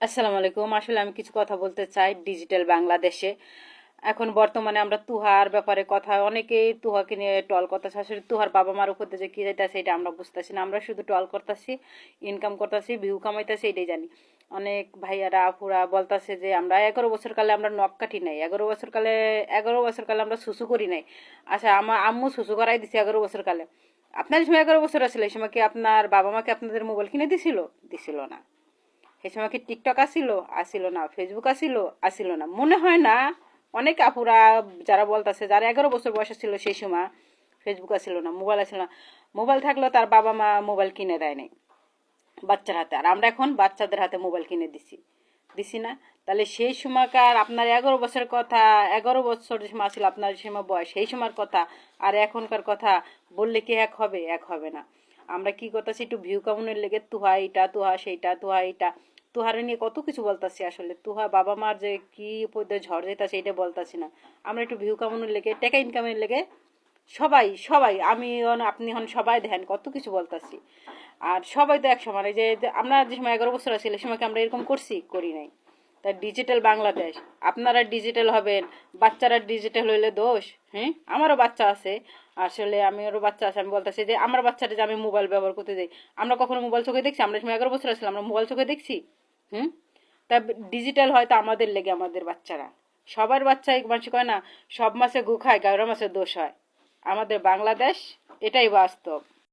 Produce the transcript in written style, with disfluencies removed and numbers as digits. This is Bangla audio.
আসসালামু আলাইকুম। আসলে আমি কিছু কথা বলতে চাই ডিজিটাল বাংলাদেশে। এখন বর্তমানে আমরা তুহার ব্যাপারে কথা অনেকেই তুহাকে নিয়ে টল করতেছে। আসলে তুহার বাবা মার উপর যে কি যাইতেছে এটা আমরা বুঝতেছি না। আমরা শুধু টল করতেছি, ইনকাম করতেছি, ভিউ কামাইতেছি, এটাই জানি। অনেক ভাইয়ারা আপুরা বলতেছে যে আমরা 11 বছর কালে আমরা নখ কাটি নাই, 11 বছর কালে আমরা সুসু করি নাই। আচ্ছা, আমার আম্মু সুসু করাই দিছে 11 বছর কালে। আপনার সময় 11 বছর আসলে এই সময় কি আপনার বাবা মাকে আপনাদের মোবাইল কিনে দিছিল? দিছিল না। সেই সময় কি টিকটক আসিল? আসিল না। ফেসবুক আসিল? আসিল না। মনে হয় না। অনেক আপুরা যারা বলতেছে, যারা 11 বছর বয়স ছিল সেই সময় ফেসবুক আসিল না, মোবাইল আসিল না। মোবাইল থাকলেও তার বাবা মা মোবাইল কিনে দেয় নাই বাচ্চার হাতে, আর আমরা এখন বাচ্চাদের হাতে মোবাইল কিনে দিছি না? তাহলে সেই সময়কার আপনার 11 বছরের কথা, 11 বছর যে সময় ছিল আপনার সময় বয়স, সেই সময়ের কথা আর এখনকার কথা বললে কি এক হবে? এক হবে না। আমরা কি করতেছি, একটু ভিউ কামনের লেগে তুহা এইটা, তুহা সেইটা, তুহা এইটা, তুহারে নিয়ে কত কিছু বলতাছি। আসলে তুহা বাবা মার যে কি পদ্যে ঝড় যেতেছে এটা বলতাছি না। আমরা একটু ভিউ কামানোর লেগে, টাকা ইনকামের লেগে সবাই সবাই আমি আপনি হন সবাই দেখেন কত কিছু বলতাছি। আর সবাই তো এক সমান। এই যে আমরা যে সময় 11 বছর আছি এই সময় কি আমরা এরকম করছি? করি নাই। তাই ডিজিটাল বাংলাদেশ, আপনারা ডিজিটাল হবেন, বাচ্চারা ডিজিটাল হইলে দোষ? হ্যাঁ, আমারও বাচ্চা আছে। আসলে আমিরও বাচ্চা আছে। আমি বলতেছি যে আমার বাচ্চাটা যে আমি মোবাইল ব্যবহার করতে যাই, আমরা কখনো মোবাইল চোখে দেখছি? আমরা সময় 11 বছর আসলে আমরা মোবাইল চোখে দেখছি? হুম। তা ডিজিটাল হয়তো আমাদের লেগে, আমাদের বাচ্চারা, সবার বাচ্চাই মানুষ কয় না সব মাছে গু খায়, 11 মাসে দোষ হয়। আমাদের বাংলাদেশ, এটাই বাস্তব।